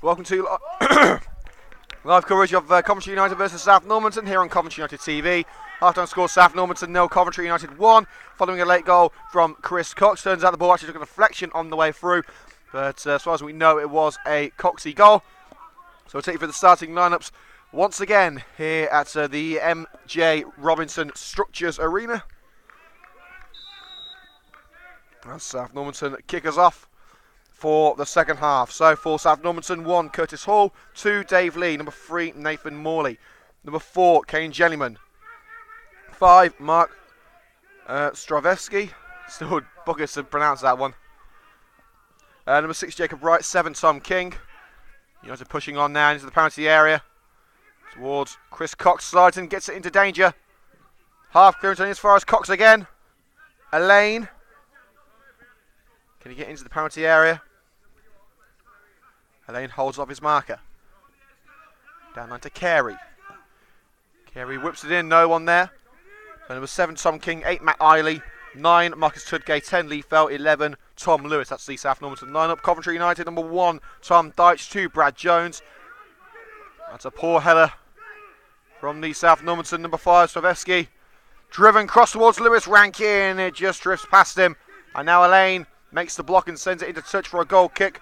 Welcome to live coverage of Coventry United versus South Normanton here on Coventry United TV. Half-time score, South Normanton 0, Coventry United 1, following a late goal from Chris Cox. Turns out the ball actually took a deflection on the way through, but as far as we know, it was a Coxey goal. So we'll take you through the starting lineups once again here at the MJ Robinson Structures Arena. As South Normanton kick us off for the second half. So for South Normanton, 1, Curtis Hall, 2, Dave Lee, number 3, Nathan Morley, number 4, Kane Jellyman, 5, Mark Stravevsky, still buggers to pronounce that one, number 6, Jacob Wright, 7, Tom King. United pushing on now into the penalty area towards Chris Cox. Slides in, gets it into danger. Half clearance on as far as Cox again. Elaine. Can he get into the penalty area? Elaine holds off his marker. Down line to Carey. Carey whips it in, no one there. So number 7, Tom King, 8, Matt Eiley, 9, Marcus Tudgay, 10, Lee Fell, 11, Tom Lewis. That's the South Normanton lineup. Coventry United, number 1, Tom Deitch, 2, Brad Jones. That's a poor header from the South Normanton, number 5, Stravevsky. Driven cross towards Lewis Rankin. It just drifts past him. And now Elaine makes the block and sends it into touch for a goal kick.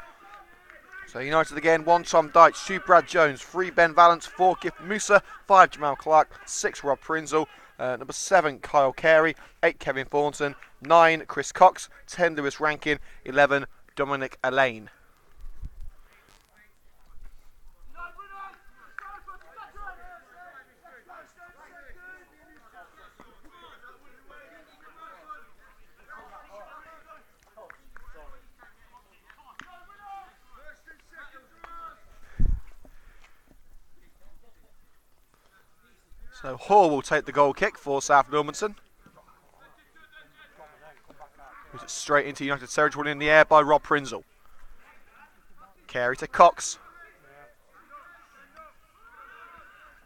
So United again, 1, Tom Deitch, 2, Brad Jones, 3, Ben Valance, 4, Gift Musa, 5, Jamal Clark, 6, Rob Prinzel, number 7, Kyle Carey, 8, Kevin Thornton, 9, Chris Cox, 10, Lewis Rankin, 11, Dominic Elaine. So Hall will take the goal kick for South Normanton. Moves it straight into United territory in the air by Rob Prinzel. Carey to Cox.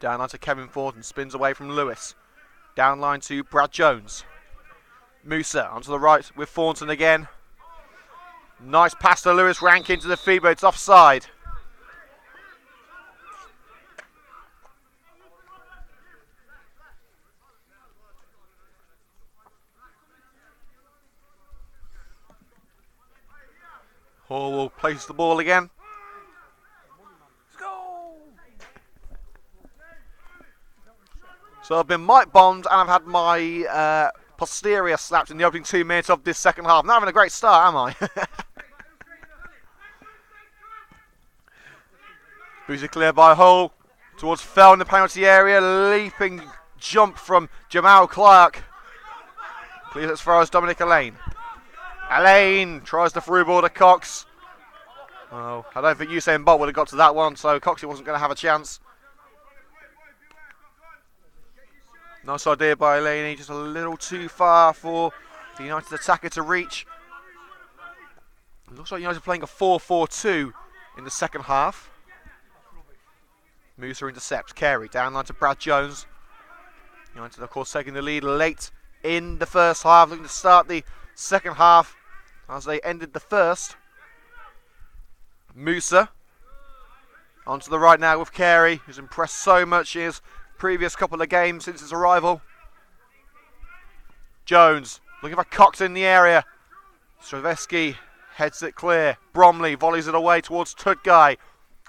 Down line to Kevin Thornton, spins away from Lewis. Down line to Brad Jones. Musa onto the right with Thornton again. Nice pass to Lewis Rankin to the feed, but it's offside. Hall will place the ball again. So I've been mic bombed and I've had my posterior slapped in the opening 2 minutes of this second half. Not having a great start, am I? Booted clear by Hull towards Fell in the penalty area. Leaping jump from Jamal Clark. Clears as far as Dominic Elaine. Elaine tries the through ball to Cox. Oh, I don't think Usain Bolt would have got to that one, so Coxey wasn't going to have a chance. Nice idea by Elaine, just a little too far for the United attacker to reach. It looks like United playing a 4-4-2 in the second half. Musa intercepts, Carey down line to Brad Jones. United, of course, taking the lead late in the first half, looking to start the second half as they ended the first. Musa onto the right now with Carey, who's impressed so much in his previous couple of games since his arrival. Jones looking for Cox in the area. Stravevsky heads it clear. Bromley volleys it away towards Tudgay.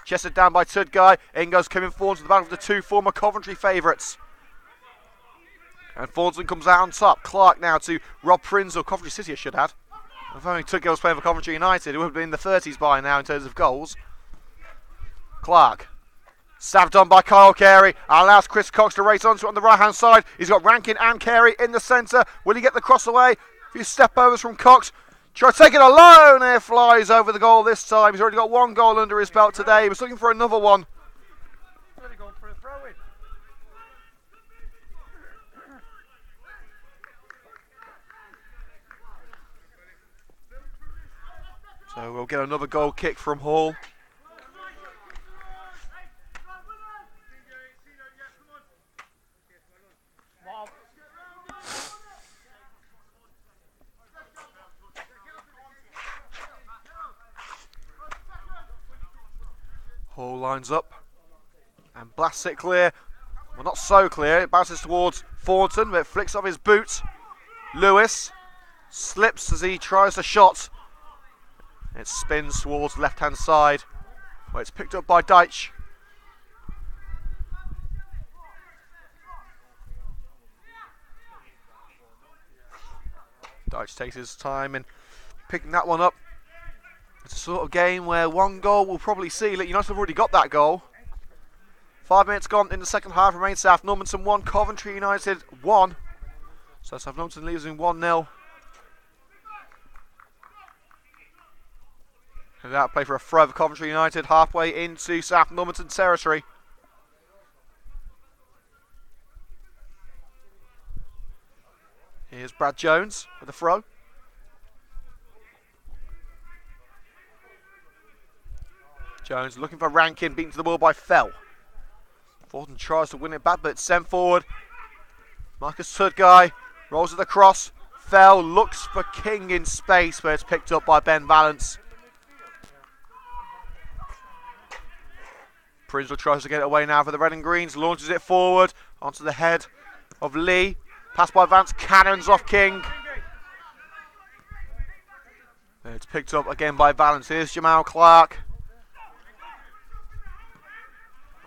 Chested down by Tudgay. In goes Kevin Thornton to the battle of the 2 former Coventry favourites. And Thornton comes out on top. Clark now to Rob Prinzel. Coventry City should have. If only Tudgay was playing for Coventry United, it would have been in the 30s by now in terms of goals. Clark. Stabbed on by Kyle Carey. Allows Chris Cox to race onto it on the right hand side. He's got Rankin and Carey in the centre. Will he get the cross away? A few step overs from Cox. Try to take it alone. It flies over the goal this time. He's already got 1 goal under his belt today. He was looking for another one. So we'll get another goal kick from Hall. lines up and blasts it clear. Well, not so clear. It bounces towards Thornton, but it flicks off his boot. Lewis slips as he tries the shot. It spins towards left-hand side, where it's picked up by Deitch. Deitch takes his time in picking that one up. It's a sort of game where one goal will probably seal it. United have already got that goal. 5 minutes gone in the second half. Remains South Normanton 1, Coventry United 1. So South Normanton leaves in 1-0. And that play for a throw of Coventry United halfway into South Normanton territory. Here's Brad Jones with the throw. Jones looking for Rankin, beaten to the ball by Fell. Thornton tries to win it back, but it's sent forward. Marcus Tudguy rolls it across. Fell looks for King in space, but it's picked up by Ben Valance. Prinzel tries to get it away now for the Red and Greens, launches it forward onto the head of Lee. Passed by Vance, cannons off King. It's picked up again by Valance. Here's Jamal Clark.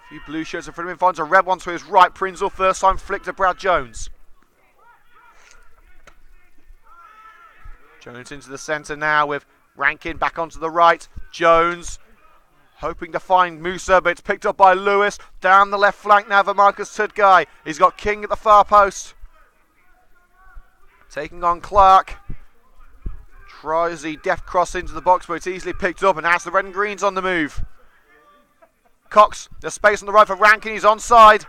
A few blue shirts in front of him, finds a red one to his right. Prinzel first time flick to Brad Jones. Jones into the centre now with Rankin back onto the right. Jones hoping to find Musa, but it's picked up by Lewis. Down the left flank now for Marcus Tudguy. He's got King at the far post. Taking on Clark. Tries the deft cross into the box, but it's easily picked up, and has the Red and Greens on the move. Cox, there's space on the right for Rankin, he's onside.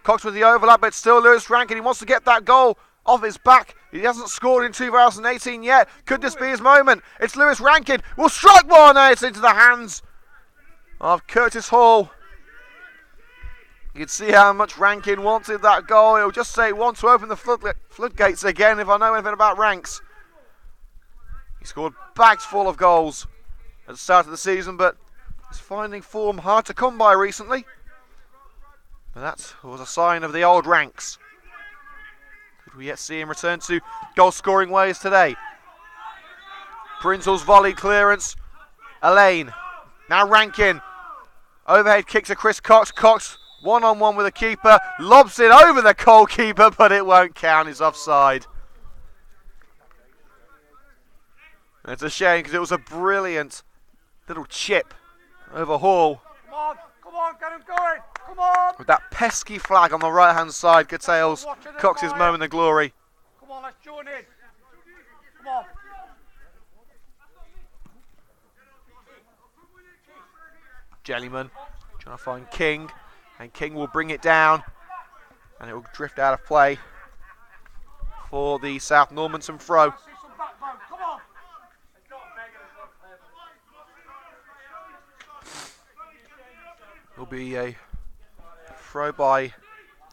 Cox with the overlap, but it's still Lewis Rankin. He wants to get that goal off his back. He hasn't scored in 2018 yet. Could this be his moment? It's Lewis Rankin. Will strike one, and it's into the hands of Curtis Hall. You can see how much Rankin wanted that goal. He'll just say, want to open the floodgates again if I know anything about ranks. He scored bags full of goals at the start of the season, but he's finding form hard to come by recently. But that was a sign of the old ranks. Could we yet see him return to goal-scoring ways today? Prinzel's volley clearance. Elaine. Now Rankin. Overhead kick to Chris Cox. Cox one-on-one with the keeper. Lobs it over the goalkeeper, but it won't count. He's offside. It's a shame because it was a brilliant little chip over Hall. Come on, get him going. Come on. With that pesky flag on the right-hand side, curtails Cox's moment of glory. Come on, let's join in. Come on. Jellyman trying to find King, and King will bring it down, and it will drift out of play for the South Normanton throw. Will be a throw by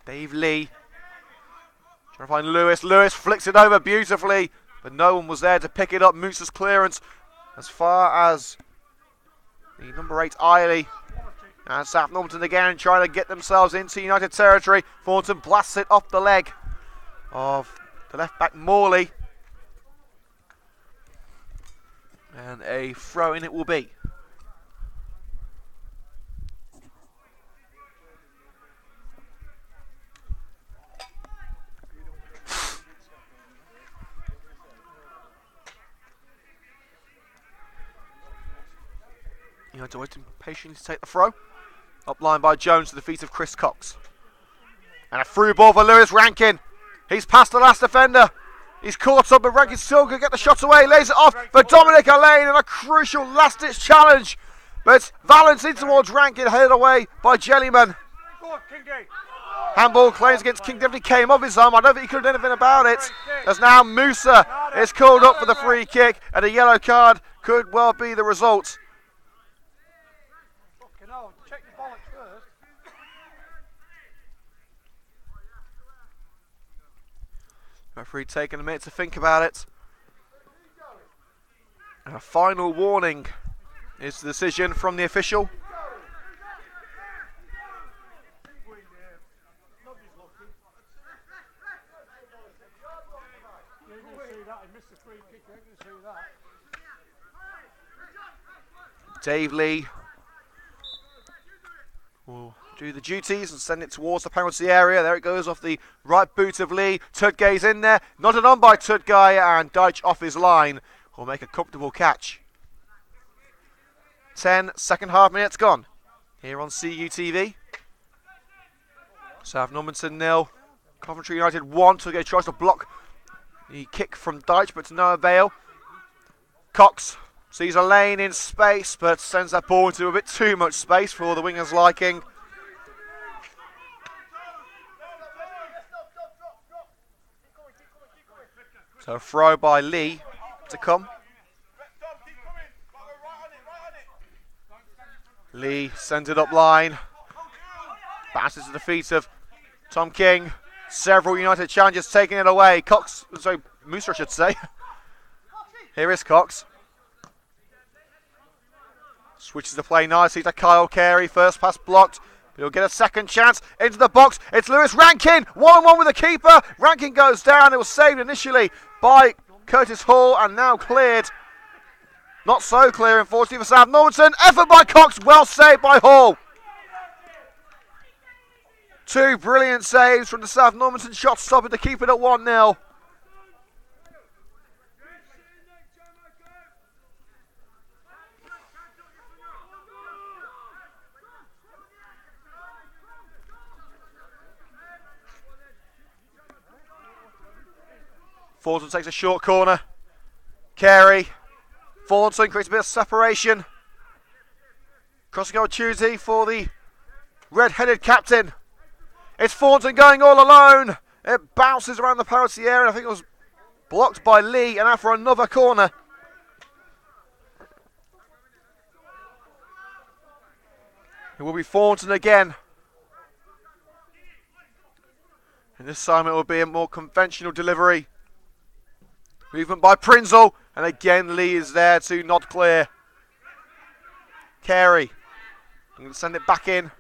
Dave Lee. Trying to find Lewis. Lewis flicks it over beautifully, but no one was there to pick it up. Moose's clearance as far as the number 8 Eiley. And South Normanton again trying to get themselves into United territory. Thornton blasts it off the leg of the left back Morley. And a throw in it will be. United waiting patiently to take the throw. Up line by Jones to the feet of Chris Cox. And a through ball for Lewis Rankin. He's past the last defender. He's caught up, but Rankin still can get the shot away. Lays it off for Dominic Elaine and a crucial last-ditch challenge. But Valance in towards Rankin, headed away by Jellyman. Handball claims against King definitely came off his arm. I don't think he could have done anything about it. As now Musa is called up for the free kick, and a yellow card could well be the result. Check your bollocks first. Referee taking a minute to think about it. And a final warning is the decision from the official. Dave Lee will do the duties and send it towards the penalty area. There it goes off the right boot of Lee. Tudgay's in there, nodded on by Tudgay, and Deitch off his line will make a comfortable catch. 10 second half minutes gone here on CUTV. South Normanton 0, Coventry United 1. Tudgay tries to block the kick from Deitch, but to no avail. Cox sees a lane in space, but sends that ball into a bit too much space for the winger's liking. So a throw by Lee to come. Lee sends it up line. Bounces to the feet of Tom King. Several United challengers taking it away. Moose I should say. Here is Cox. Switches the play nicely to Kyle Carey. First pass blocked. He'll get a second chance into the box. It's Lewis Rankin. 1-on-1 with the keeper. Rankin goes down. It was saved initially by Curtis Hall and now cleared. Not so clear, unfortunately, for South Normanton. Effort by Cox. Well saved by Hall. Two brilliant saves from the South Normanton shot stopper to keep it at 1-0. Thornton takes a short corner. Carey. Thornton creates a bit of separation. Crossing opportunity for the red-headed captain. It's Thornton going all alone. It bounces around the penalty area. I think it was blocked by Lee, and out for another corner. It will be Thornton again. And this time it will be a more conventional delivery. Movement by Prinzel, and again Lee is there to nod clear. Carey, I'm going to send it back in.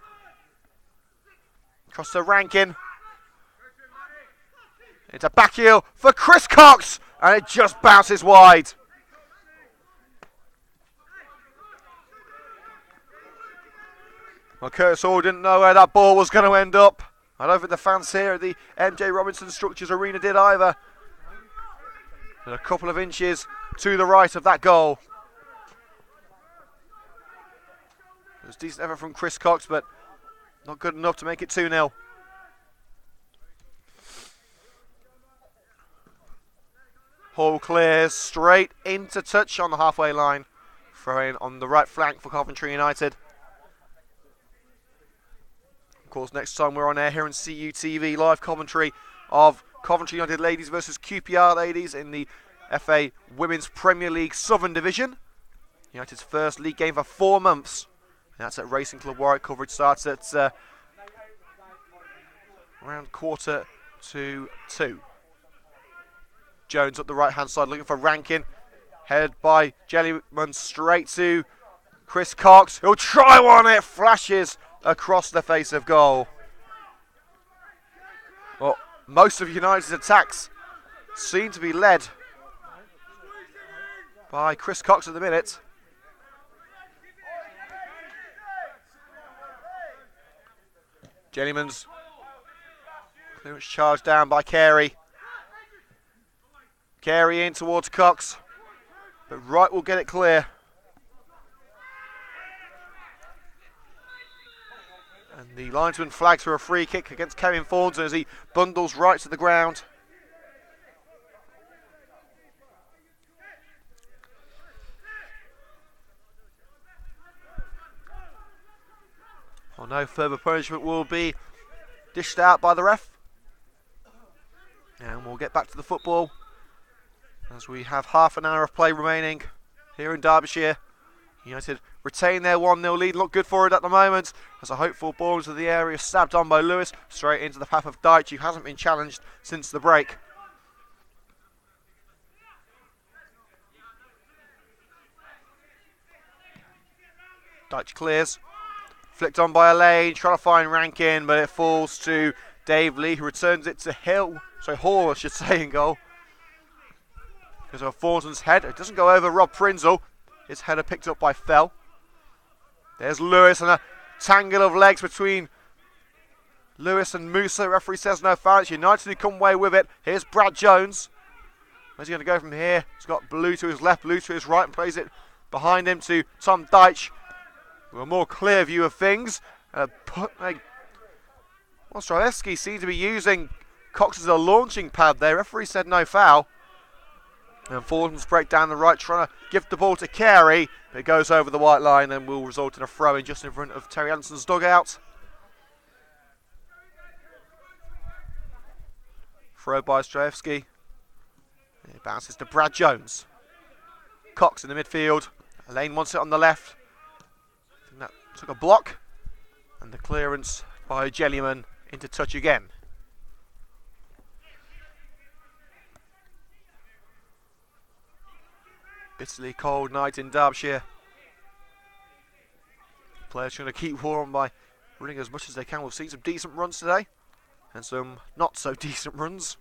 Across to Rankin. It's a back heel for Chris Cox, and it just bounces wide. Well, Curtis Hall didn't know where that ball was going to end up. I don't think the fans here at the MJ Robinson Structures Arena did either. And a couple of inches to the right of that goal. It was decent effort from Chris Cox, but not good enough to make it 2-0. Hall clears straight into touch on the halfway line. Throwing on the right flank for Coventry United. Of course, next time we're on air here in CUTV, live commentary of Coventry United ladies versus QPR ladies in the FA Women's Premier League Southern Division. United's first league game for 4 months. And that's at Racing Club Warwick. Coverage starts at around 1:45. Jones up the right hand side looking for Rankin. Headed by Jellyman straight to Chris Cox. He'll try one. It flashes across the face of goal. Well, most of United's attacks seem to be led by Chris Cox at the minute. Jellyman's clearance charged down by Carey. Carey in towards Cox, but Wright will get it clear. And the linesman flags for a free kick against Kevin Thornton as he bundles Wright to the ground. Well, no further punishment will be dished out by the ref. And we'll get back to the football as we have half an hour of play remaining here in Derbyshire. United retain their 1-0 lead. Look good for it at the moment as a hopeful ball into the area, stabbed on by Lewis, straight into the path of Deitch, who hasn't been challenged since the break. Deitch clears. Flicked on by Elaine, trying to find Rankin, but it falls to Dave Lee, who returns it to Hall, I should say, in goal. Because of Thornton's head. It doesn't go over Rob Prinzel. His header picked up by Fell. There's Lewis and a tangle of legs between Lewis and Musa. Referee says no foul. It's United who come away with it. Here's Brad Jones. Where's he going to go from here? He's got Blue to his left, Blue to his right, and plays it behind him to Tom Deitch. With a more clear view of things. Strzelecki seems to be using Cox as a launching pad there. Referee said no foul. And Thornton's break down the right, trying to give the ball to Carey. It goes over the white line and will result in a throw-in just in front of Terry Anderson's dugout. Throw by Strzelecki. It bounces to Brad Jones. Cox in the midfield. Elaine wants it on the left. I think that took a block. And the clearance by Jellyman into touch again. Bitterly cold night in Derbyshire. Players trying to keep warm by running as much as they can. We've seen some decent runs today and some not so decent runs.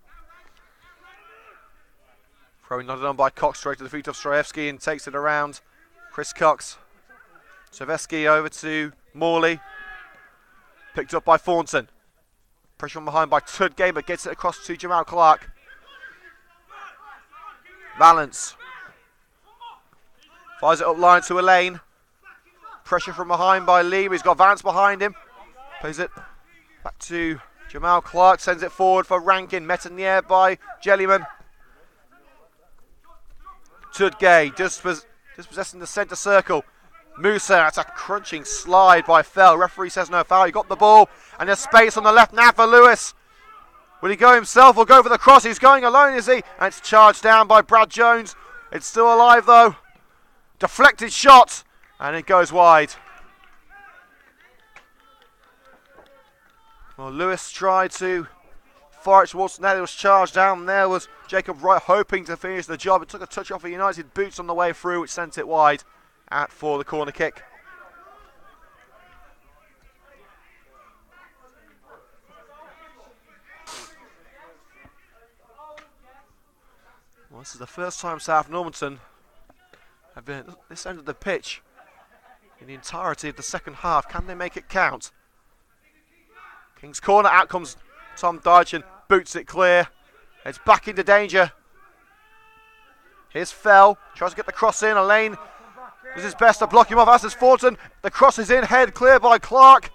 Throwing nodded on by Cox straight to the feet of Strzelecki and takes it around. Chris Cox. Strzelecki over to Morley. Picked up by Thornton. Pressure from behind by Tudgay, but gets it across to Jamal Clark. Valance. Fires it up line to Elaine. Pressure from behind by Lee. He's got Vance behind him. Plays it back to Jamal Clark. Sends it forward for Rankin. Met in the air by Jellyman. Tudgay dispossessing the centre circle. Musa, that's a crunching slide by Fell. Referee says no foul. He got the ball. And there's space on the left now for Lewis. Will he go himself or go for the cross? He's going alone, is he? And it's charged down by Brad Jones. It's still alive though. Deflected shot, and it goes wide. Well, Lewis tried to fire it towards the net. It was charged down. There was Jacob Wright hoping to finish the job. It took a touch off of United boots on the way through, which sent it wide for the corner kick. Well, this is the first time South Normanton have been at this end of the pitch in the entirety of the second half. Can they make it count? King's corner, out comes Tom Deitch and boots it clear. It's back into danger. Here's Fell, tries to get the cross in. Elaine does his best to block him off. As is Thornton, the cross is in, head clear by Clark.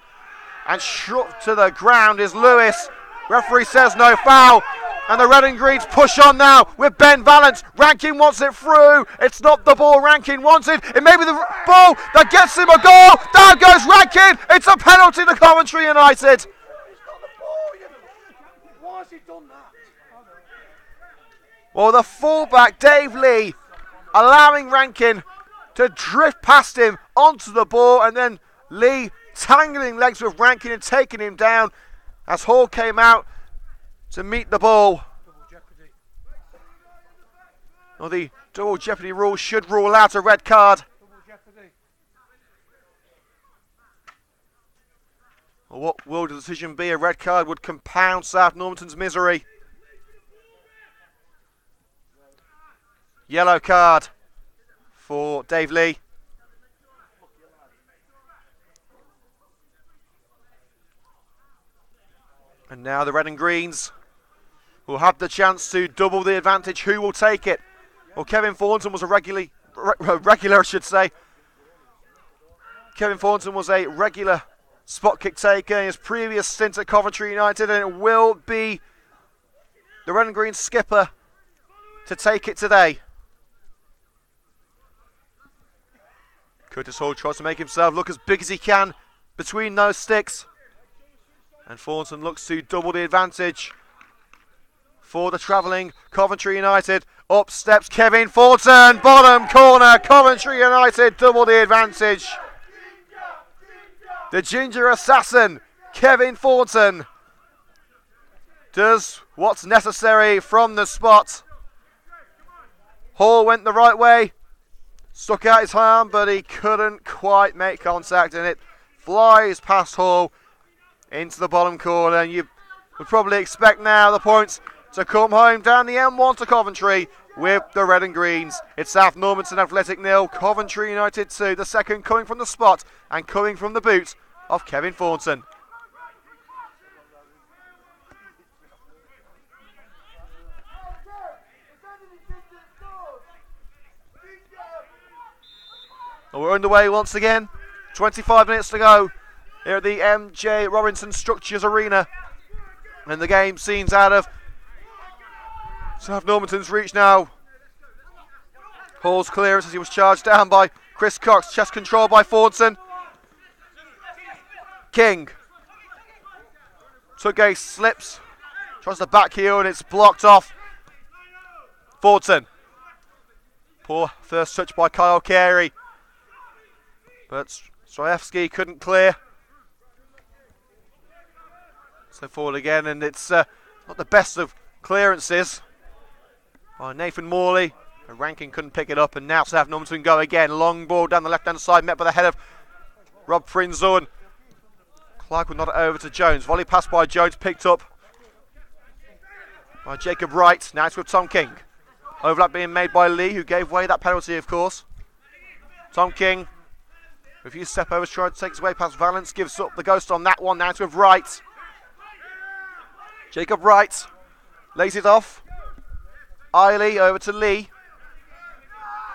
And shot to the ground is Lewis. Referee says no foul. And the red and greens push on now with Ben Valance. Rankin wants it through. It's not the ball Rankin wants it. It may be the ball that gets him a goal. Down goes Rankin. It's a penalty to Coventry United. He's got the ball. Why has he done that? Well, the fullback, Dave Lee, allowing Rankin to drift past him onto the ball. And then Lee tangling legs with Rankin and taking him down as Hall came out to meet the ball. Double jeopardy. Well, the double jeopardy rule should rule out a red card. Double jeopardy. Well, what will the decision be? A red card would compound South Normanton's misery. Yellow card for Dave Lee. And now the red and greens will have the chance to double the advantage. Who will take it? Well, Kevin Thornton was a regular, I should say. Kevin Thornton was a regular spot kick taker in his previous stint at Coventry United, and it will be the red and green skipper to take it today. Curtis Hall tries to make himself look as big as he can between those sticks. And Thornton looks to double the advantage for the travelling Coventry United. Up steps Kevin Thornton, bottom corner, Coventry United double the advantage. The ginger assassin, Kevin Thornton, does what's necessary from the spot. Hall went the right way, stuck out his arm, but he couldn't quite make contact, and it flies past Hall into the bottom corner. And you would probably expect now the points to come home down the M1 to Coventry with the red and greens. It's South Normanton Athletic 0, Coventry United 2. The second coming from the spot and coming from the boot of Kevin Thornton. And we're underway once again. 25 minutes to go here at the MJ Robinson Structures Arena. And the game seems out of South Normanton's reach now. Hall's clearance as he was charged down by Chris Cox. Chest control by Thornton. King. Tugay slips. Tries the back heel and it's blocked off. Thornton. Poor first touch by Kyle Carey. But Strojewski couldn't clear. So forward again, and it's not the best of clearances by Nathan Morley. Rankin couldn't pick it up, and now South Normanton go again. Long ball down the left-hand side, met by the head of Rob Prinzell. Clark would nod it over to Jones. Volley pass by Jones, picked up by Jacob Wright. Now it's with Tom King. Overlap being made by Lee, who gave away that penalty, of course. Tom King. If you step over, trying to take his way past Valence, gives up the ghost on that one. Now it's with Wright. Jacob Wright lays it off. Eiley over to Lee.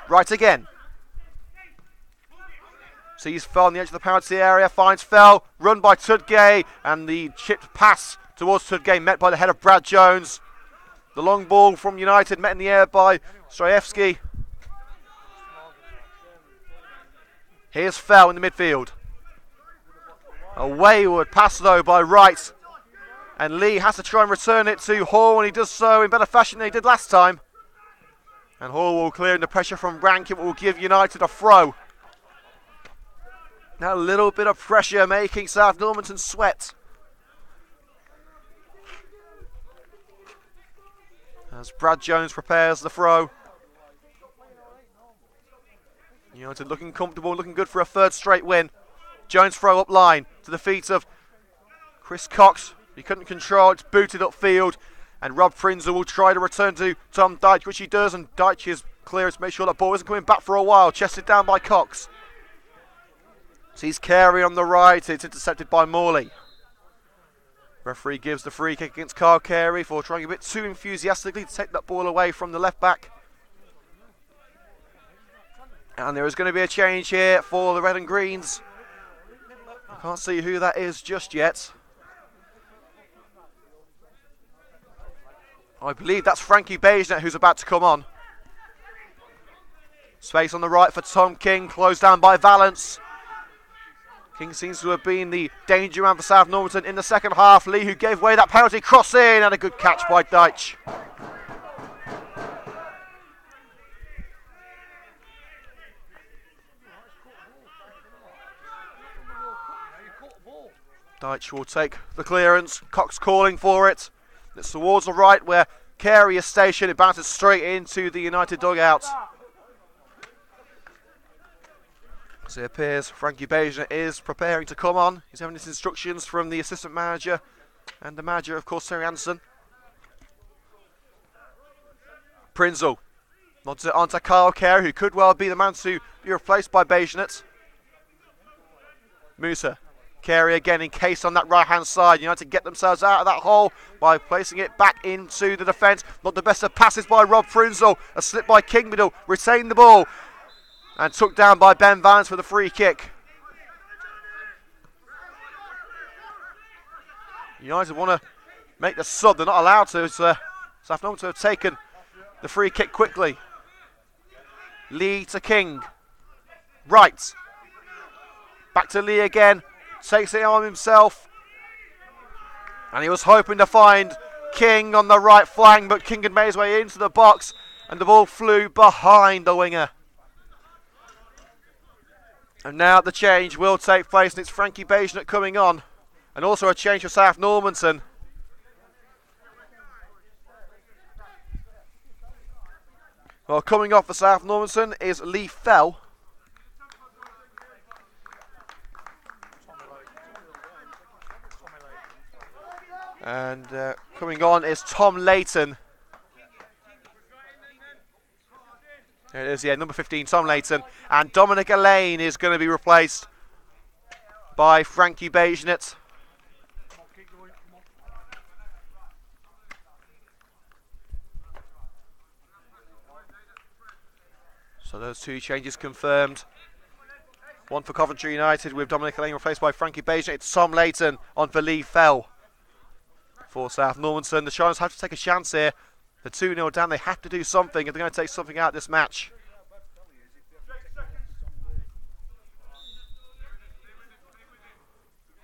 Wright again. Sees Fell on the edge of the penalty area, finds Fell, run by Tudgay, and the chipped pass towards Tudgay met by the head of Brad Jones. The long ball from United met in the air by Strojewski. Here's Fell in the midfield. A wayward pass though by Wright. And Lee has to try and return it to Hall, and he does so in better fashion than he did last time. And Hall will clear the pressure from Rankin, will give United a throw. Now a little bit of pressure making South Normanton sweat. As Brad Jones prepares the throw. United looking comfortable, looking good for a third straight win. Jones throw up line to the feet of Chris Cox. He couldn't control, it's booted upfield. And Rob Prinzell will try to return to Tom Deitch, which he does. And Deitch's clearance to make sure that ball isn't coming back for a while. Chested down by Cox. Sees Carey on the right, it's intercepted by Morley. Referee gives the free kick against Carl Carey for trying a bit too enthusiastically to take that ball away from the left back. And there is going to be a change here for the red and greens. I can't see who that is just yet. I believe that's Frankie Baisnet who's about to come on. Space on the right for Tom King, closed down by Valence. King seems to have been the danger man for South Normanton in the second half. Lee, who gave away that penalty, cross in, and a good catch by Deitch. Deitch will take the clearance. Cox calling for it. It's towards the right where Carey is stationed. It bounces straight into the United dugout. As it appears, Frankie Baisnet is preparing to come on. He's having his instructions from the assistant manager and the manager, of course, Terry Anderson. Prinzell nods it onto Kyle Carey, who could well be the man to be replaced by Baisnet. Musa. Carey again encased on that right-hand side. United get themselves out of that hole by placing it back into the defence. Not the best of passes by Rob Prinzell. A slip by Kingmiddle. Retained the ball. And took down by Ben Valence for the free kick. United want to make the sub. They're not allowed to. South Normanton have taken the free kick quickly. Lee to King. Right. Back to Lee again. Takes it on himself. And he was hoping to find King on the right flank, but King had made his way into the box and the ball flew behind the winger. And now the change will take place, and it's Frankie Baisnet coming on. And also a change for South Normanton. Well, coming off for South Normanton is Lee Fell. And coming on is Tom Layton. There it is, yeah, number 15, Tom Layton. And Dominic Elaine is going to be replaced by Frankie Bejnit. So those two changes confirmed. One for Coventry United with Dominic Elaine replaced by Frankie Bejnit. It's Tom Layton on for Lee Fell. For South Normanton, the Shines have to take a chance here. They're 2-0 down, they have to do something if they're going to take something out of this match.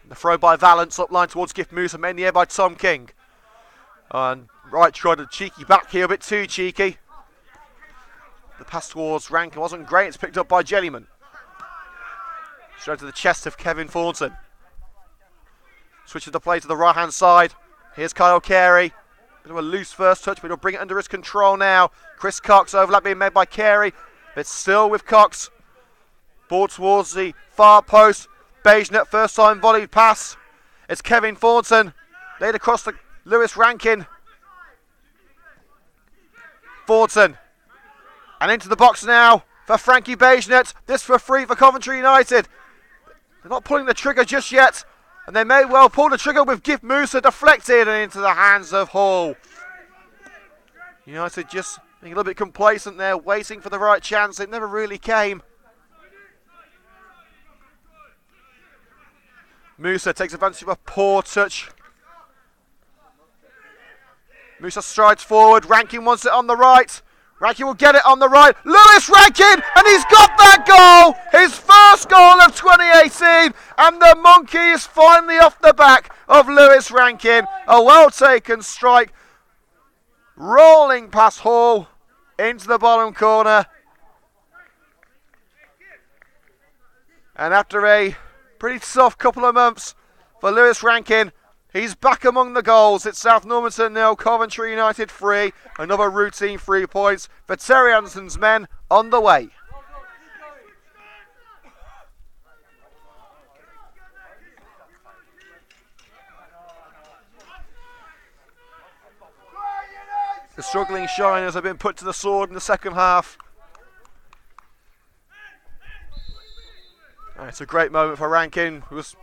The throw by Valance up line towards Gift Moose and made in the air by Tom King. And right, tried a cheeky back here, a bit too cheeky. The pass towards Rankin wasn't great, it's picked up by Jellyman. Straight to the chest of Kevin Thornton. Switches the play to the right hand side. Here's Kyle Carey. Bit of a loose first touch, but he'll bring it under his control now. Chris Cox, overlap being made by Carey. But still with Cox. Ball towards the far post. Bejnit, first time volleyed pass. It's Kevin Thornton. Laid across to Lewis Rankin. Thornton. And into the box now for Frankie Bejnit. This for free for Coventry United. They're not pulling the trigger just yet. And they may well pull the trigger with Gift Musa deflected and into the hands of Hall. United just being a little bit complacent there, waiting for the right chance. It never really came. Musa takes advantage of a poor touch. Musa strides forward. Rankin wants it on the right. Rankin will get it on the right. Lewis Rankin, and he's got that goal! His first goal of 2018, and the monkey is finally off the back of Lewis Rankin. A well-taken strike, rolling past Hall into the bottom corner. And after a pretty tough couple of months for Lewis Rankin, he's back among the goals. It's South Normanton 0, Coventry United 3. Another routine 3 points for Terry Anderson's men on the way. The struggling Shiners have been put to the sword in the second half. It's a great moment for Rankin, who was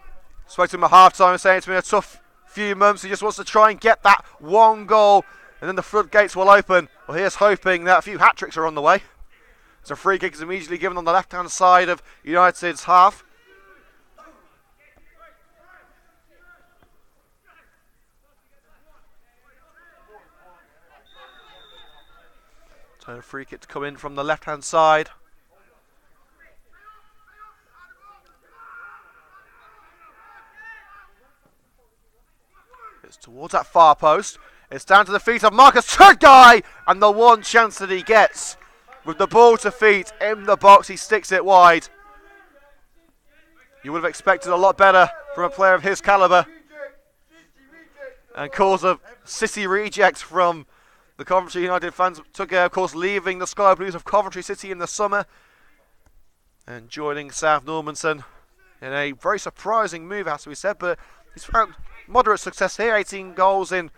spoke to him at half-time saying it's been a tough few months. He just wants to try and get that one goal, and then the floodgates will open. Well, here's hoping that a few hat-tricks are on the way. So a free kick is immediately given on the left-hand side of United's half. So a free kick to come in from the left-hand side. It's towards that far post. It's down to the feet of Marcus Turgay, and the one chance that he gets with the ball to feet in the box, he sticks it wide. You would have expected a lot better from a player of his calibre, and cause a City reject from the Coventry United fans. Turgay, of course, leaving the Sky Blues of Coventry City in the summer and joining South Normanton in a very surprising move, has to be said, but he's found moderate success here, 18 goals in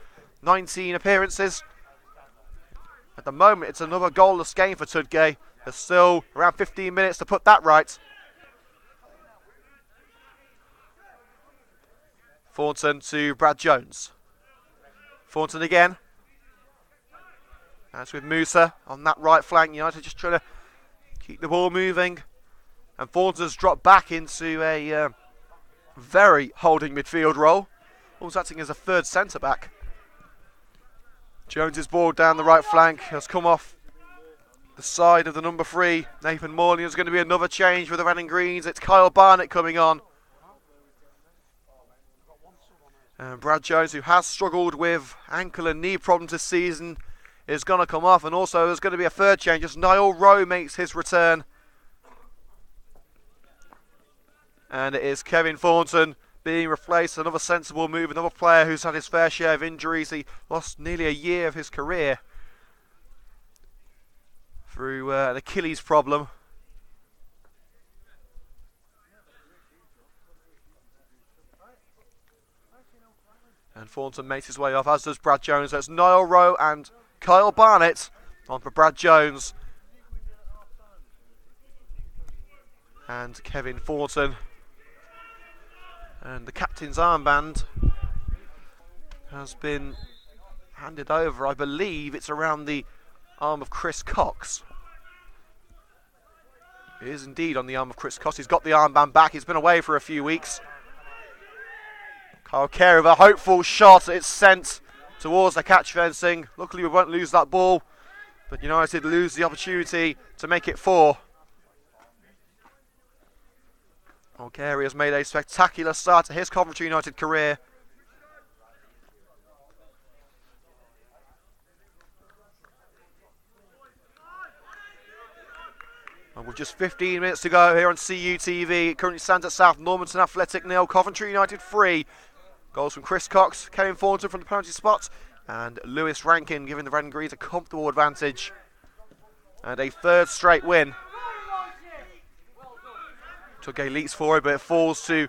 19 appearances. At the moment, it's another goalless game for Turgay. There's still around 15 minutes to put that right. Thornton to Brad Jones. Thornton again. That's with Musa on that right flank. United just trying to keep the ball moving. And Thornton's dropped back into a very holding midfield role. Almost acting as a third centre-back. Jones's ball down the right flank has come off the side of the number 3. Nathan Morley is going to be another change with the red and greens. It's Kyle Barnett coming on. And Brad Jones, who has struggled with ankle and knee problems this season, is going to come off. And also there's going to be a third change as Niall Rowe makes his return. And it is Kevin Thornton being replaced. Another sensible move, another player who's had his fair share of injuries. He lost nearly a year of his career through an Achilles problem. And Thornton makes his way off, as does Brad Jones. That's Niall Rowe and Kyle Barnett on for Brad Jones. and Kevin Thornton. And the captain's armband has been handed over. I believe it's around the arm of Chris Cox. It is indeed on the arm of Chris Cox. He's got the armband back. He's been away for a few weeks. Kyle Carey with a hopeful shot. It's sent towards the catch fencing. Luckily we won't lose that ball, but United lose the opportunity to make it 4. Well, Carey has made a spectacular start to his Coventry United career. And with just 15 minutes to go here on CUTV, it currently stands at South Normanton Athletic 0, Coventry United 3. Goals from Chris Cox, Kevin Thornton from the penalty spot, and Lewis Rankin giving the Red and Greens a comfortable advantage. And a third straight win. Tudgay leaps forward, but it falls to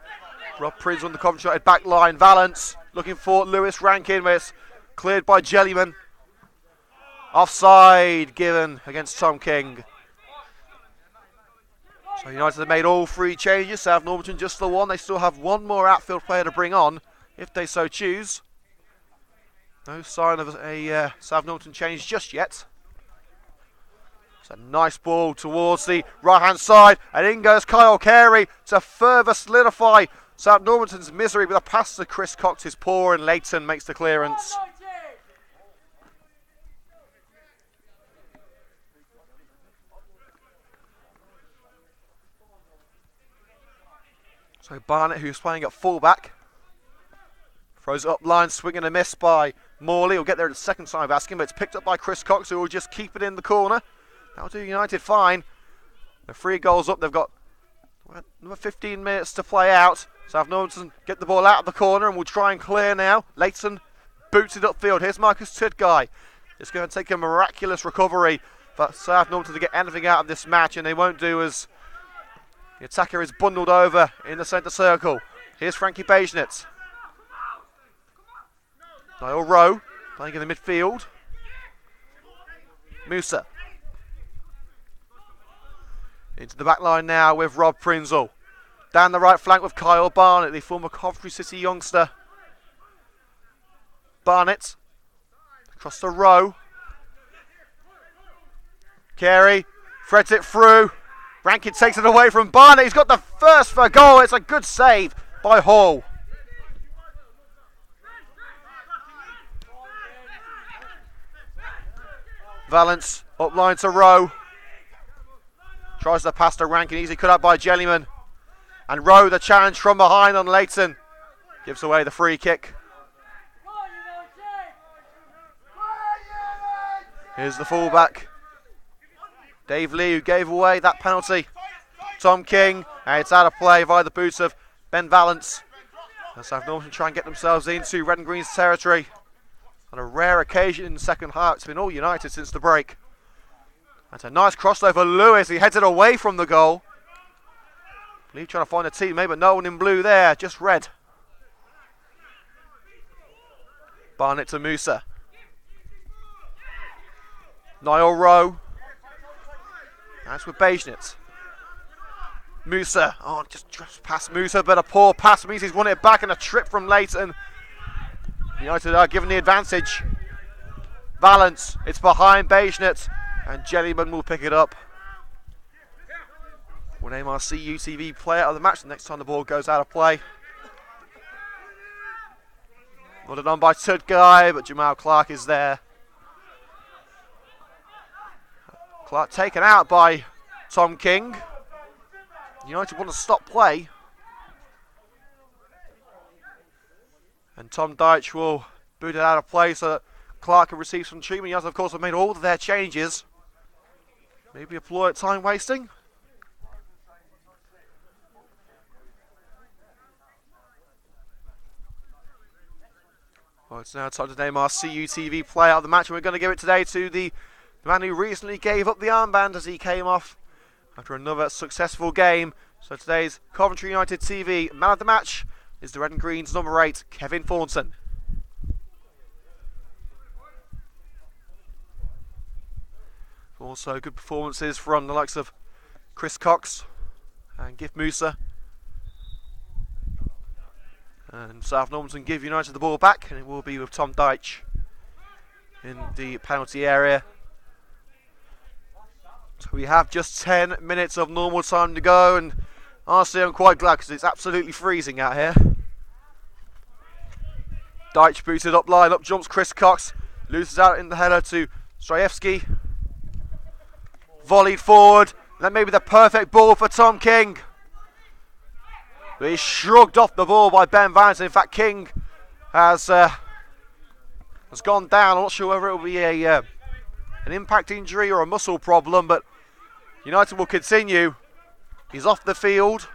Rob Prince on the Coventry United back line. Valance looking for Lewis Rankin, but it's cleared by Jellyman. Offside given against Tom King. So United have made all 3 changes. South Normanton just the one. They still have one more outfield player to bring on, if they so choose. No sign of a South Normanton change just yet. It's a nice ball towards the right-hand side, and in goes Kyle Carey to further solidify South Normanton's misery with a pass to Chris Cox. Is poor, and Leighton makes the clearance. So Barnett, who's playing at fullback, throws it up line, swing and a miss by Morley. Will get there at the second time of asking, but it's picked up by Chris Cox, who will just keep it in the corner. That'll do United fine. They're 3 goals up. They've got another 15 minutes to play out. South Normanton get the ball out of the corner and will try and clear now. Leighton boots it upfield. Here's Marcus Tudgay. It's going to take a miraculous recovery for South Normanton to get anything out of this match, and they won't do as the attacker is bundled over in the centre circle. Here's Frankie Bajnitz. Niall Rowe playing in the midfield. Musa. Into the back line now with Rob Prinzel. Down the right flank with Kyle Barnett, the former Coventry City youngster. Barnett. Across the row. Carey threads it through. Rankin takes it away from Barnett. He's got the first for a goal. It's a good save by Hall. Valance up line to Rowe. Tries to pass to Rankin. Easy cut out by Jellyman. And Rowe the challenge from behind on Leighton. Gives away the free kick. Here's the fullback. Dave Lee, who gave away that penalty. Tom King, and it's out of play via the boots of Ben Valance. And South Normanton try and get themselves into Red and Green's territory. On a rare occasion in the second half, it's been all United since the break. That's a nice crossover. Lewis, he heads it away from the goal. Lee trying to find a teammate, but no one in blue there, just red. Barnett to Musa. Niall Rowe. That's with Bajnitz. Musa, just past Musa, but a poor pass means he's won it back, and a trip from Leighton. United are given the advantage. Valance, it's behind Bajnitz, and Jellyman will pick it up. We'll name our CUTV player of the match the next time the ball goes out of play. Nodded on by Tudgay, but Jamal Clark is there. Clark taken out by Tom King. United want to stop play. And Tom Deitch will boot it out of play so that Clark can receive some treatment. United, of course, have made all of their changes. Maybe a ploy at time wasting. Well, it's now time to name our CUTV player of the match, and we're going to give it today to the man who recently gave up the armband as he came off after another successful game. So today's Coventry United TV man of the match is the Red and Green's number 8, Kevin Thornton. Also good performances from the likes of Chris Cox, and give Musa. And South Normanton give United the ball back, and it will be with Tom Deitch in the penalty area. So we have just 10 minutes of normal time to go, and honestly I'm quite glad because it's absolutely freezing out here. Deitch booted up line, up jumps Chris Cox, loses out in the header to Strajewski. Volleyed forward, that may be the perfect ball for Tom King. But he's shrugged off the ball by Ben Valance. In fact, King has gone down. I'm not sure whether it will be an impact injury or a muscle problem, but United will continue. He's off the field.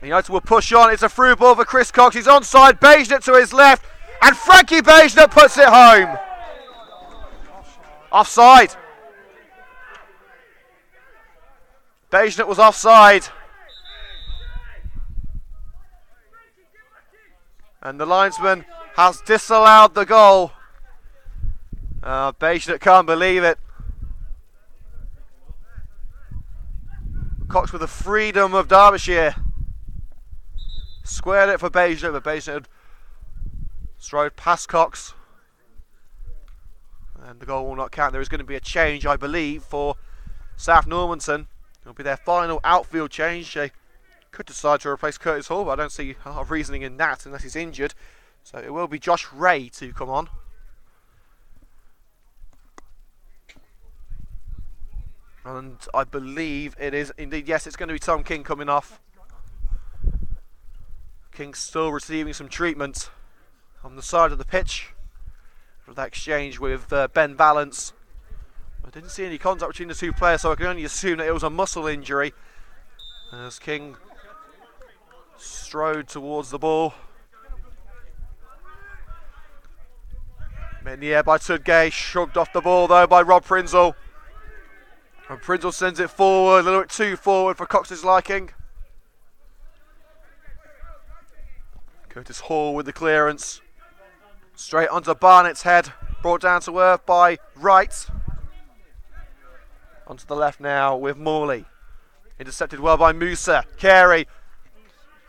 United will push on. It's a through ball for Chris Cox. He's onside. Bejnet to his left, and Frankie Bejnet puts it home. Offside. Bejnet was offside. And the linesman has disallowed the goal. Bejnet can't believe it. Cox with the freedom of Derbyshire. Squared it for Bejnet, but Bejnet had strode past Cox. And the goal will not count. There is going to be a change, I believe, for South Normanton. It'll be their final outfield change. They could decide to replace Curtis Hall, but I don't see a lot of reasoning in that unless he's injured. So it will be Josh Ray to come on. And I believe it is indeed, yes, it's going to be Tom King coming off. King's still receiving some treatment on the side of the pitch for that exchange with Ben Valance. I didn't see any contact between the two players, so I can only assume that it was a muscle injury as King strode towards the ball. Met in the air by Tudgay, shrugged off the ball though by Rob Prinzel. And Prinzel sends it forward, a little bit too forward for Cox's liking. Curtis Hall with the clearance. Straight onto Barnett's head, brought down to earth by Wright. Onto the left now with Morley. Intercepted well by Musa. Carey.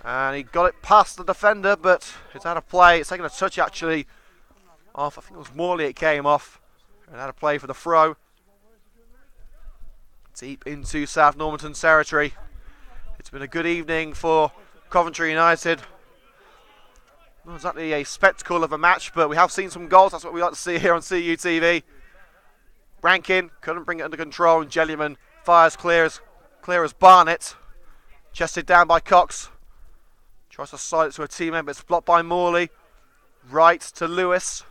And he got it past the defender, but it's out of play. It's taken a touch actually off. I think it was Morley it came off. And out of play for the throw. Deep into South Normanton territory. It's been a good evening for Coventry United. Not exactly a spectacle of a match, but we have seen some goals. That's what we like to see here on CUTV. Rankin couldn't bring it under control, and Jellyman fires clear as Barnett. Chested down by Cox. Tries to slide it to a teammate, but it's blocked by Morley. Right to Lewis.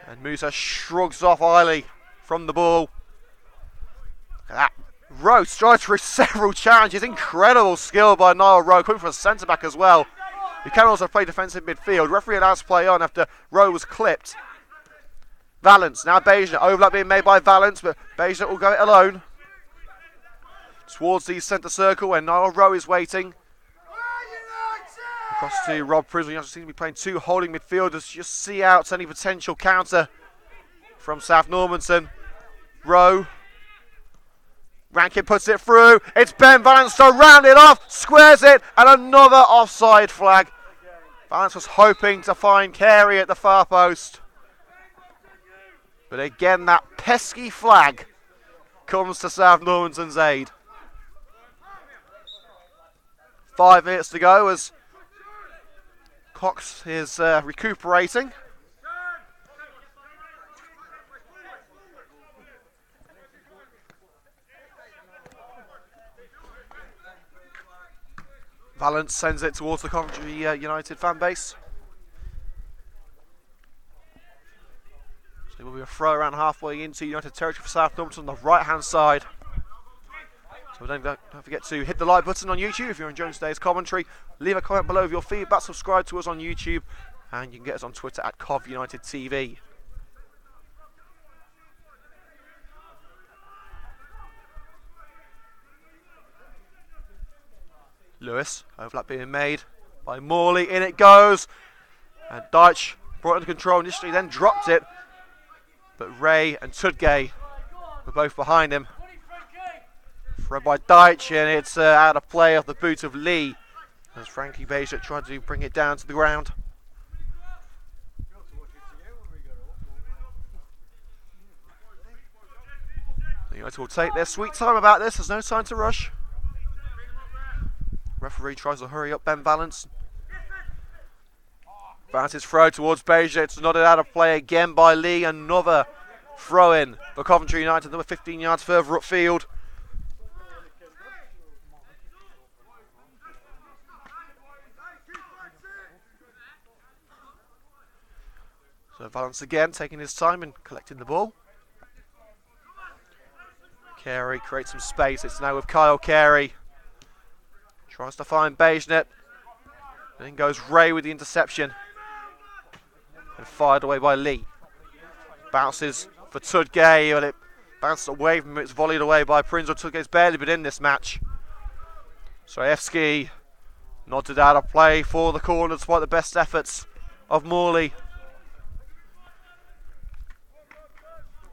And Musa shrugs off Eiley from the ball. Look at that. Rowe strides through several challenges. Incredible skill by Niall Rowe, coming from a centre-back as well. He can also play defensive midfield. Referee allows play on after Rowe was clipped. Valance, now Bejnet. Overlap being made by Valance, but Bejnet will go it alone. Towards the centre circle where Niall Rowe is waiting. Across to Rob Prinzel. You seem to be playing two holding midfielders. Just see out any potential counter from South Normanton. Rowe. Rankin puts it through. It's Ben Valance to round it off. Squares it. And another offside flag. Valance was hoping to find Carey at the far post. But again, that pesky flag comes to South Normanton's aid. 5 minutes to go as Cox is recuperating. Valance sends it towards the Coventry United fan base. So it will be a throw around halfway into United territory for South Normanton on the right hand side. So don't forget to hit the like button on YouTube if you're enjoying today's commentary. Leave a comment below with your feedback. Subscribe to us on YouTube, and you can get us on Twitter at CovUnitedTV. Lewis, overlap being made by Morley. In it goes, and Deitch brought it under control initially, then dropped it. But Ray and Tudgay were both behind him. Throw by Deitch, and it's out of play off the boot of Lee. As Frankie Bajor tried to bring it down to the ground. United will take their sweet time about this. There's no time to rush. Referee tries to hurry up Ben Valance. Valance's throw towards Bajor. It's nodded out of play again by Lee. Another throw in for Coventry United. Another 15 yards further upfield. So Valance again taking his time and collecting the ball. Carey creates some space. It's now with Kyle Carey. Tries to find Bajor. Then goes Ray with the interception. And fired away by Lee. Bounces for Tudgay, but it bounced away from him. It's volleyed away by Prince. Tudgay's barely been in this match. Strajewski nodded out of play for the corner despite the best efforts of Morley.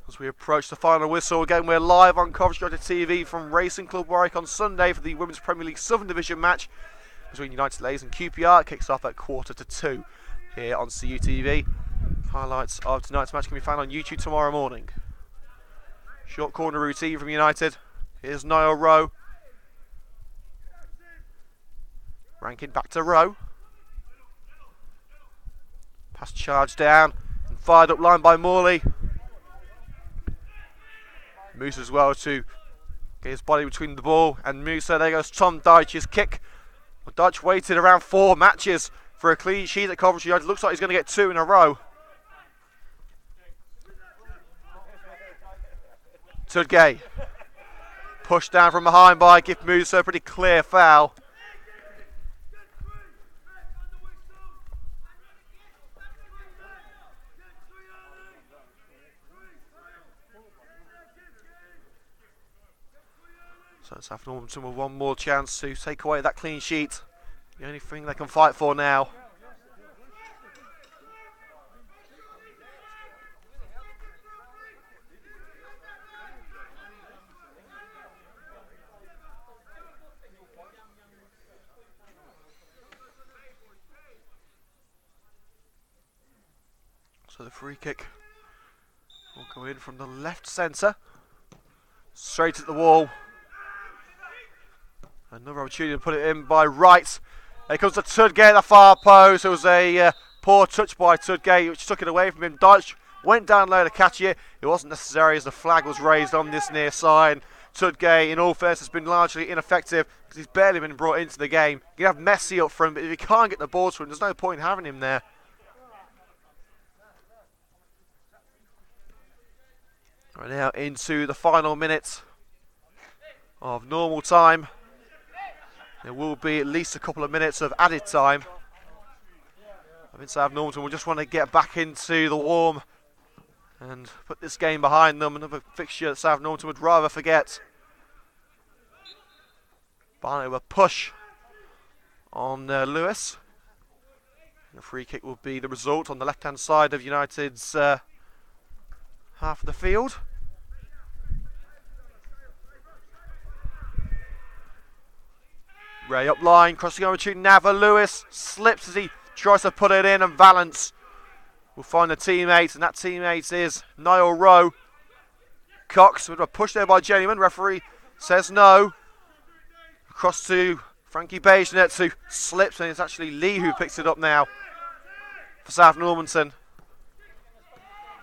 As we approach the final whistle, again we're live on Coventry TV from Racing Club Warwick on Sunday for the Women's Premier League Southern Division match between United Ladies and QPR. It kicks off at 1:45 here on CUTV. Highlights of tonight's match can be found on YouTube tomorrow morning. Short corner routine from United. Here's Niall Rowe. Rankin back to Rowe. Pass charged down and fired up line by Morley. Moose as well to get his body between the ball and Musa. There goes Tom Deitch's kick. Well, Deitch waited around 4 matches for a clean sheet at Coventry United. Looks like he's going to get 2 in a row. Tudgay pushed down from behind by Gift Musa. Pretty clear foul. So South Normanton with one more chance to take away that clean sheet. The only thing they can fight for now. So the free kick will go in from the left centre. Straight at the wall. Another opportunity to put it in by Wright. Here comes the Tudgay at the far post. It was a poor touch by Tudgay, which took it away from him. Deitch went down low to catch it. It wasn't necessary as the flag was raised on this near side. Tudgay, in all fairness, has been largely ineffective because he's barely been brought into the game. You can have Messi up front, but if you can't get the ball to him, there's no point in having him there. Right now into the final minute of normal time. There will be at least a couple of minutes of added time. I think South Normanton will just want to get back into the warm and put this game behind them. Another fixture that South Normanton would rather forget. Barnett with a push on Lewis. And a free kick will be the result on the left-hand side of United's half of the field. Ray up line, crossing over to Nava. Lewis slips as he tries to put it in, and Valance will find a teammate, and that teammate is Niall Rowe. Cox with a push there by Jennyman. Referee says no. Across to Frankie Bajor, who slips, and it's actually Lee who picks it up now for South Normanton.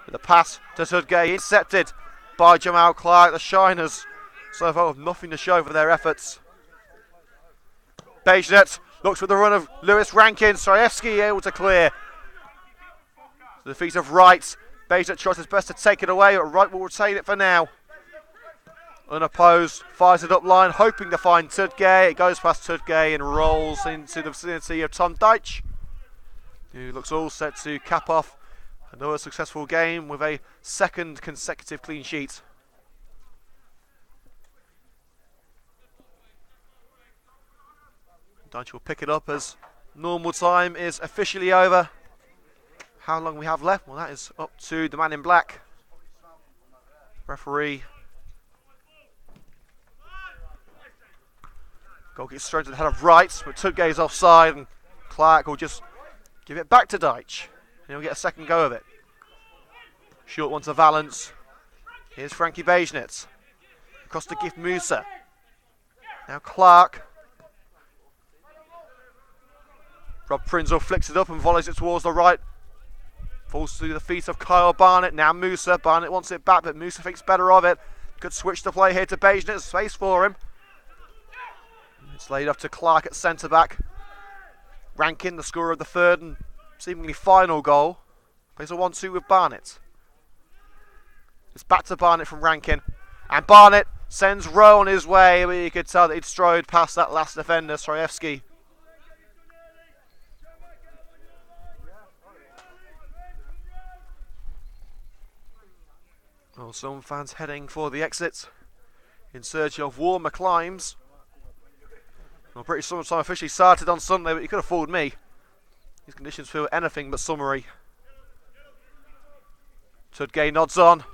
With a pass to Tudgay, intercepted by Jamal Clark. The Shiners so far have nothing to show for their efforts. Bajor looks for the run of Lewis. Rankin. Strajewski able to clear. The feet of Wright. Bajor tries his best to take it away, but Wright will retain it for now. Unopposed, fires it up line, hoping to find Tudgay. It goes past Tudgay and rolls into the vicinity of Tom Deitch, who looks all set to cap off another successful game with a second consecutive clean sheet. Deitch will pick it up as normal time is officially over. How long we have left? Well, that is up to the man in black. Referee Goal gets straight to the head of Wright, but Tudgay's offside, and Clark will just give it back to Deitch. And he'll get a second go of it. Short one to Valence. Here's Frankie Bejnitz. Across to Gift Musa. Now Clark. Rob Prinzel flicks it up and volleys it towards the right. Falls through the feet of Kyle Barnett. Now Musa. Barnett wants it back, but Musa thinks better of it. Good switch to play here to Bejnitz. Space for him. It's laid off to Clark at centre-back. Rankin, the scorer of the third and seemingly final goal. Plays a 1-2 with Barnett. It's back to Barnett from Rankin. And Barnett sends Rowe on his way, but you could tell that he'd strode past that last defender, Strojewski. Well, some fans heading for the exit in search of warmer climes. Well, British summertime officially started on Sunday, but you could have fooled me. These conditions feel anything but summery. Tudgay nods on,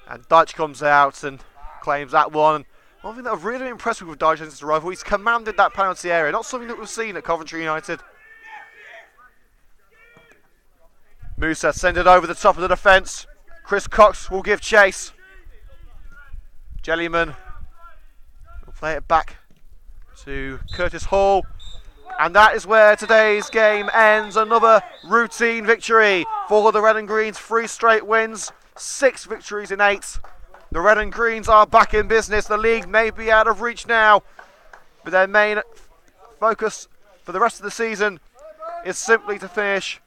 and Deitch comes out and claims that one. One thing that I've really been impressed with Deitch since his arrival, he's commanded that penalty area. Not something that we've seen at Coventry United. Musa sends it over the top of the defence. Chris Cox will give chase. Jellyman will play it back to Curtis Hall. And that is where today's game ends. Another routine victory for the Red and Greens. 3 straight wins, 6 victories in 8. The Red and Greens are back in business. The league may be out of reach now, but their main focus for the rest of the season is simply to finish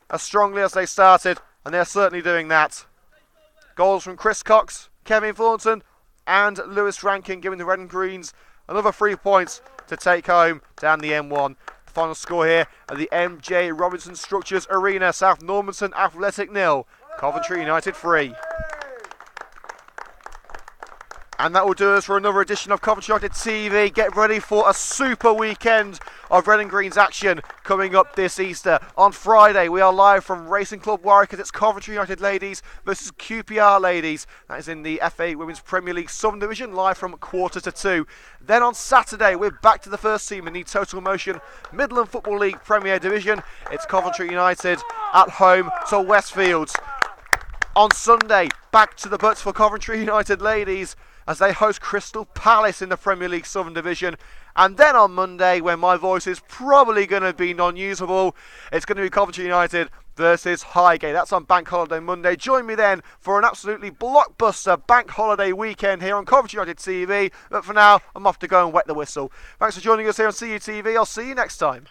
as strongly as they started, and they're certainly doing that. Goals from Chris Cox, Kevin Thornton and Lewis Rankin, giving the Red and Greens another 3 points to take home down the M1. The final score here at the MJ Robinson Structures Arena. South Normanton Athletic 0, Coventry United 3. And that will do us for another edition of Coventry United TV. Get ready for a super weekend of Red and Greens action coming up this Easter. On Friday, we are live from Racing Club Warwick as it's Coventry United ladies versus QPR ladies. That is in the FA Women's Premier League Southern Division, live from 1:45. Then on Saturday, we're back to the first team in the Total Motion Midland Football League Premier Division. It's Coventry United at home to Westfields. On Sunday, back to the butts for Coventry United ladies as they host Crystal Palace in the Premier League Southern Division. And then on Monday, when my voice is probably going to be non-usable, it's going to be Coventry United versus Highgate. That's on Bank Holiday Monday. Join me then for an absolutely blockbuster Bank Holiday weekend here on Coventry United TV. But for now, I'm off to go and wet the whistle. Thanks for joining us here on CUTV. I'll see you next time.